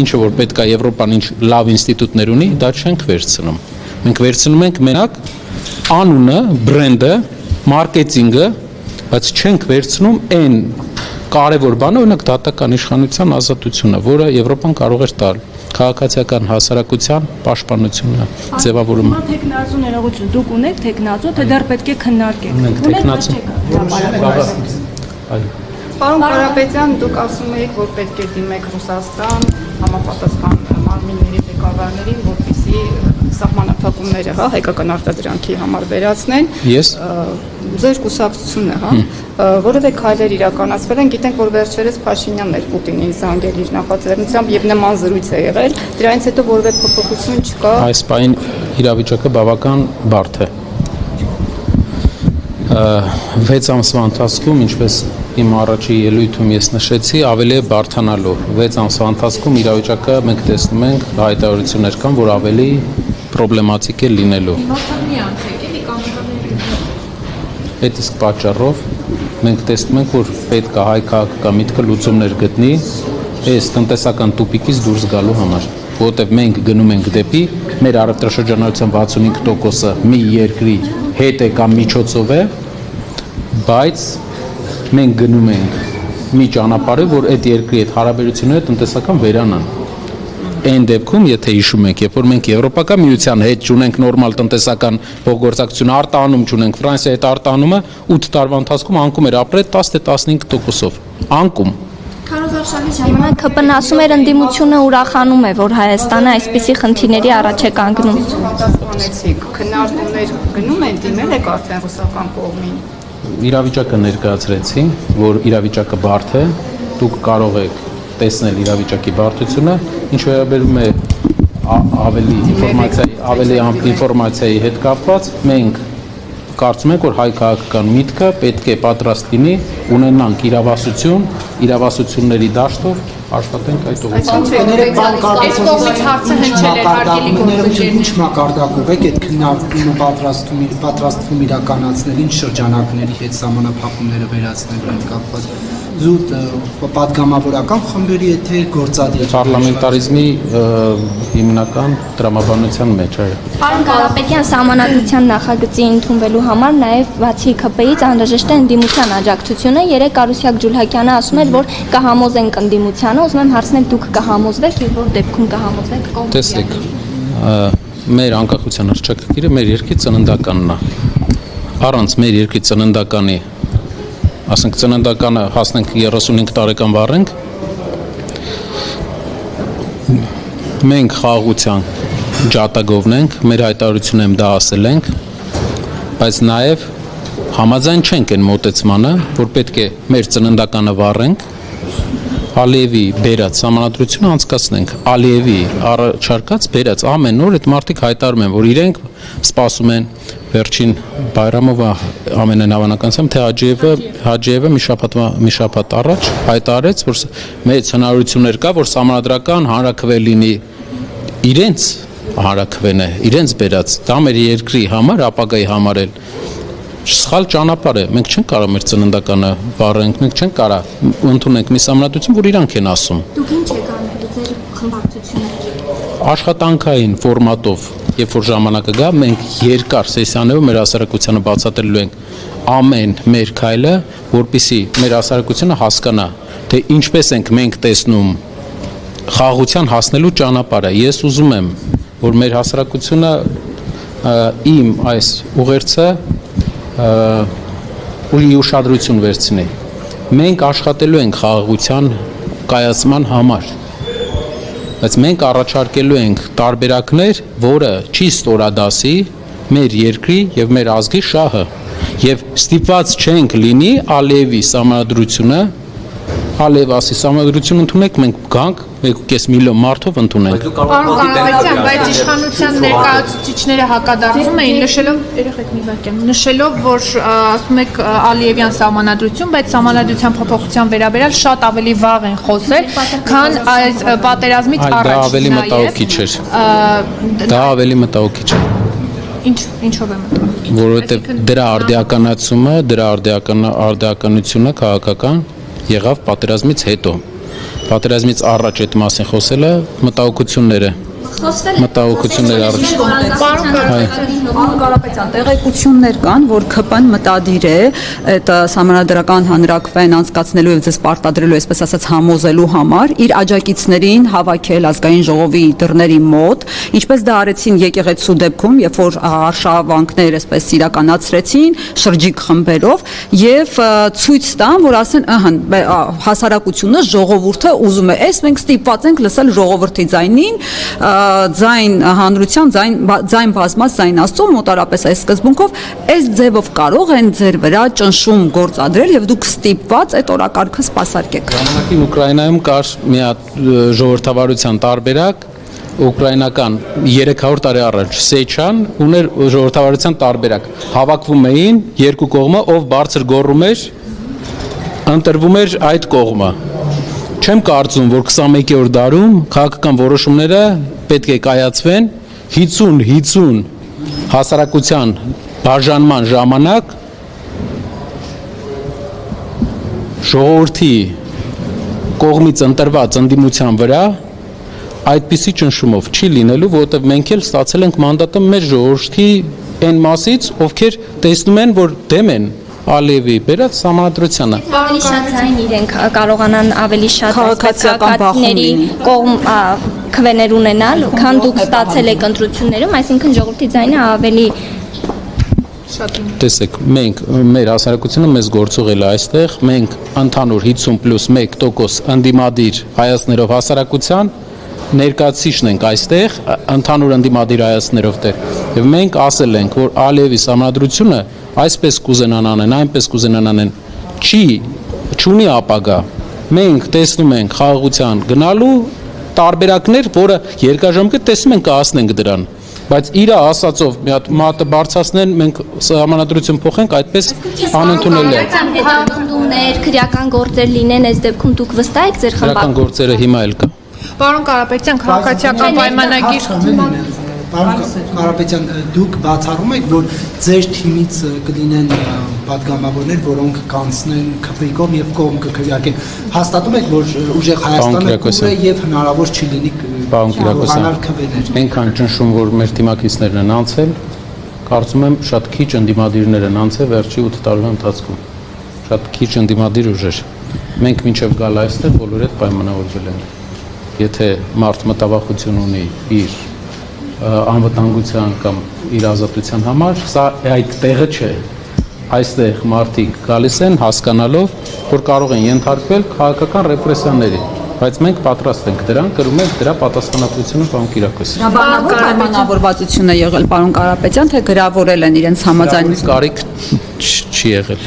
Ինչը որ պետք է Եվրոպան ինչ լավ ինստիտուտներ ունի, դա չենք վերցնում։ Մենք վերցնում ենք մենակ անունը, բրենդը, մարքեթինգը, բայց չենք վերցնում այն կարևոր բանը, օրինակ դատական իշխանության ազատությունը, որը Եվրոպան կարող էր տալ, քաղաքացիական հասարակության պաշտպանությունը, ձևավորումը։ Թեկնածու ներողություն, դուք ունեք թեկնածու, թե դեռ պետք է քննարկեք։ Ունենք թեկնածու։ Պարոն Կարապետյան, դուք ասում եք, որ պետք է դիմեք Ռուսաստան համապատասխան մարմինների ղեկավարներին, որպեսզի սահմանափակումները, հայկական արտադրանքի համար վերացնեն։ Ես Ձեր կուսակցությունը, որևէ քայլեր իրականացվել են, գիտենք, որ վերջերս Փաշինյանն էր Պուտինին զանգել իր նախաձեռնությամբ եւ նման զրույց է եղել, դրանից հետո որևէ փոփոխություն չկա։ Այս պայն իրավիճակը բավական բարդ է։ 6 ամսվա ընթացքում, ինչպես իմ առաջի ելույթում ես նշեցի, ավելի է բարդանալու։ 6 ամսվա ընթացքում իրավիճակը մենք տեսնում ենք հայտարարություններ կան, որ ավելի պրոբլեմատիկ է լինելու։ Այդ իսկ պատճառով մենք տեսնում ենք, որ պետք է հայ քաղաքական միտքը լուծումներ գտնի այս տնտեսական տուպիկից դուրս գալու համար, որովհետև մենք գնում ենք դեպի մեր առևտրաշրջանառության 65%-ը մի երկրի հետ է կամ միջոցով է, բայց մենք գնում ենք մի ճանապարհը, որ այդ երկրի հետ հարաբերությունները տնտեսական վերանան։ Այն դեպքում, եթե հիշում եք, երբ որ մենք Եվրոպական միության հետ ունենք նորմալ տնտեսական փոխգործակցություն, արտահանում ունենք, Ֆրանսիայի հետ արտահանումը 8 տարվա ընթացքում անկում էր ապրել 10-15%-ով։ Անկում։ Ժամանակ ԿՊ-ն ասում էր ընդդիմությունը ուրախանում է, որ Հայաստանը այսպիսի խնդիրների առաջ է կանգնում։ Պատասխանեցիք, քննարկումներ գնում են, դիմել եք արդեն ռուսական կողմին։ Իրավիճակը ներկայացրեցի, որ իրավիճակը բարդ է, դուք կարող եք տեսնել իրավիճակի բարդությունը, ինչ վերաբերում է ավելի ինֆորմացիայի հետ կապված, մենք կարծում ենք, որ հայ քաղաքական միտքը պետք է պատրաստ լինի, ունենանք իրավասությունների դաշտով աշխատենք այդ ուղղությամբ։ Ինչ մակարդակով եք այդ քննարկումը պատրաստվում իրականացնել, ինչ շրջանակների հետ սահմանափակումները վերացնելու հետ կապված։ Զուտ պատգամավորական խմբերի եթե գործադիր պարլամենտարիզմի հիմնական տրամաբանության մեջ է։ Պարոն Կարապետյան, սահմանադրության նախագծի ընդունվելու համար նաև բացի ԿՊ-ից անհրաժեշտ է ընդդիմության աջակցությունը։ Երեկ Արուսյակ Ջուլհակյանը ասում էր, որ կհամոզենք ընդդիմությանը, ուզում եմ հարցնել, դուք կհամոզվեք եւ որ դեպքում կհամոզվեք։ Տեսեք, մեր անկախության հռչակագիրը մեր երկրի ծննդականն է։ Առանց մեր երկրի ծննդականի, ասենք ծննդականը հասնենք 35 տարեկան վառենք, մենք խաղաղության ջատագովն ենք, մեր հայտարարությունը դա ասել ենք, բայց նաև համաձայն չենք այն մոտեցմանը, որ պետք է մեր ծննդականը վառենք, Ալիևի բերած համանadrությունը անցկացնենք, Ալիևի առաջարկած բերած ամեն օր այդ մարդիկ հայտարարում են, որ իրենք սպասում են վերջին Բայրամովը ամենայն հավանականությամբ, թե Հաջիևը մի շաբաթ առաջ հայտարարեց, որ մեծ հնարավորություններ կա, որ համանդրական հանրաքվե լինի իրենց հանրաքվեն է, իրենց բերած, դա մեր երկրի համար, ապագայի համար էլ սխալ ճանապարհ է, մենք չենք կարող մեր ծննդականը վառենք, մենք չենք կարող ընդունենք մի համանդրություն, որ իրանք են ասում։ Դուք ինչ եք անելու ձեր խմբակցությունը։ Աշխատանքային ֆորմատով, երբ որ ժամանակը գա, մենք երկար սեսիաներով մեր հասարակությանը բացատրելու ենք ամեն մեր քայլը, որպեսզի մեր հասարակությունը հասկանա, թե ինչպես ենք մենք տեսնում խաղաղության հասնելու ճանապարհը։ Ես ուզում եմ, որ մեր հասարակությունը իմ այս ուղերձը ուղի ուշադրություն վերցնի։ Մենք աշխատելու ենք խաղաղության կայացման համար, բայց մենք առաջարկելու ենք տարբերակներ, որը չի ստորադասի մեր երկրի եւ մեր ազգի շահը, եւ ստիպված չենք լինի Ալիևի համանդրությունը, Ալիևասի համանդրություն ընդունենք, մենք գանք 1.5 միլիոն մարդով ընդունենք։ Պարոն Կարապետյան, բայց իշխանության ներկայացուցիչները հակադարձում էին, նշելով, որ ասում եք Ալիևյան համանդրություն, բայց համանդրության փոփոխության վերաբերյալ շատ ավելի վաղ են խոսել, քան այս պատերազմից առաջ։ Դա ավելի մտահոգիչ էր։ Դա ավելի մտահոգիչ է։ Ինչով է մտահոգիչ։ Որովհետև դրա արդիականացումը, դրա արդիականությունը քաղաքական եղավ պատերազմից հետո։ պատերազմից առաջ այդ մասին խոսելը մտահոգությունները առաջ։ Պարոն Կարապետյան, տեղեկություններ կան, որ ՔՊ-ն մտադիր է այդ համանդրական հանրակրվեն անցկացնելու եւ ձեզ պարտադրելու, այսպես ասած, համոզելու համար իր աջակիցներին հավաքել ազգային ժողովի դռների մոտ, ինչպես դա արեցին եկեղեցու դեպքում, երբ որ արշավանքներ այսպես իրականացրեցին շրջիկ խմբերով եւ ցույց տան, որ ասեն, հասարակությունը, ժողովուրդը ուզում է, այս մենք ստիպված ենք լսել ժողովրդի ձայնին, ձայն հանրության, ձայն բազմած, ձայն Աստծո, մոտարապես այս սկզբունքով, այս ձևով կարող են ձեր վրա ճնշում գործադրել եւ դուք ստիպված այդ օրակարգը սպասարկեք։ Ժամանակին Ուկրաինայում կար մի հատ ժողովրդավարության տարբերակ, ուկրաինական 300 տարի առաջ Սեյչան ուներ ժողովրդավարության տարբերակ։ Հավաքվում էին երկու կողմը, ով բարձր գոռում էր, ընտրվում էր այդ կողմը։ Չեմ կարծում, որ 21-րդ դարում քաղաքական որոշումները պետք է կայացվեն 50 հասարակության բաժանման ժամանակ ժողովրդի կողմից ընտրված ընդդիմության վրա այդպիսի ճնշումով չի լինելու, որովհետև մենք էլ ստացել ենք մանդատը մեր ժողովրդի այն մասից, ովքեր տեսնում են, որ դեմ են Ալիևի բերած համադրությանը։ Ավելի շատ ձայն իրենք կարողանան ավելի շատ քաղաքացիների կողմ քվեներ ունենալ, քան դուք ստացել եք ընտրություններում, այսինքն ժողովրդի ձայնը ավելի Տեսեք, մենք մեր հասարակությունը մեզ գործողել է այստեղ, մենք ընդհանուր 50+1% ընդդիմադիր հայացքներով հասարակության ներկայացուցիչն ենք այստեղ, ընդհանուր ընդդիմադիր հայացքներով դեր։ Եվ մենք ասել ենք, որ Ալիևի համադրությունը այսպես կուզենան անեն, այնպես կուզենան անեն, չունի ապագա։ Մենք տեսնում ենք խաղաղության գնալու տարբերակներ, որը երկարաժամկետ տեսնում ենք կհասնենք դրան, բայց իր ասածով մի հատ մատը բարձրացնեն, մենք համանդրություն փոխենք, այդպես անընդունել է։ Հետապնդումներ, քրեական գործեր լինեն, այս դեպքում դուք վստահ եք ձեր Քրեական գործերը հիմա էլ կա։ Պարոն Կարապետյան, քաղաքացիական պայմանագիր Պարոն Կարապետյան, դուք բացառում եք, որ ձեր թիմից կլինեն պատգամավորներ, որոնք կանցնեն ՔՊ-ի կողմ եւ կողմ կքվեարկեն։ Հաստատում եք, որ ուժեղ Հայաստանը կուր է եւ հնարավոր չի լինի Պարոն Կիրակոսյան, այնքան ճնշում, որ մեր թիմակիցներն են անցել, կարծում եմ շատ քիչ ընդդիմադիրներ են անցել վերջի 8 տարվա ընթացքում։ Շատ քիչ ընդդիմադիր ուժեր։ Մենք մինչև գալ այստեղ բոլորը այդ պայմանավորվել են։ Եթե մարդ մտավախություն ունի իր անվտանգության կամ իր ազատության համար, սա այդ տեղը չէ։ Այստեղ մարդիկ գալիս են հասկանալով, որ կարող են ենթարկվել քաղաքական ռեպրեսիաների, բայց մենք պատրաստ ենք դրան, կրում ենք դրա պատասխանատվությունը պարոն Կիրակոսյան։ Բանավոր պայմանավորվածություն է եղել պարոն Կարապետյան, թե գրավորել են իրենց համաձայնությունը։ Կարիք չի եղել։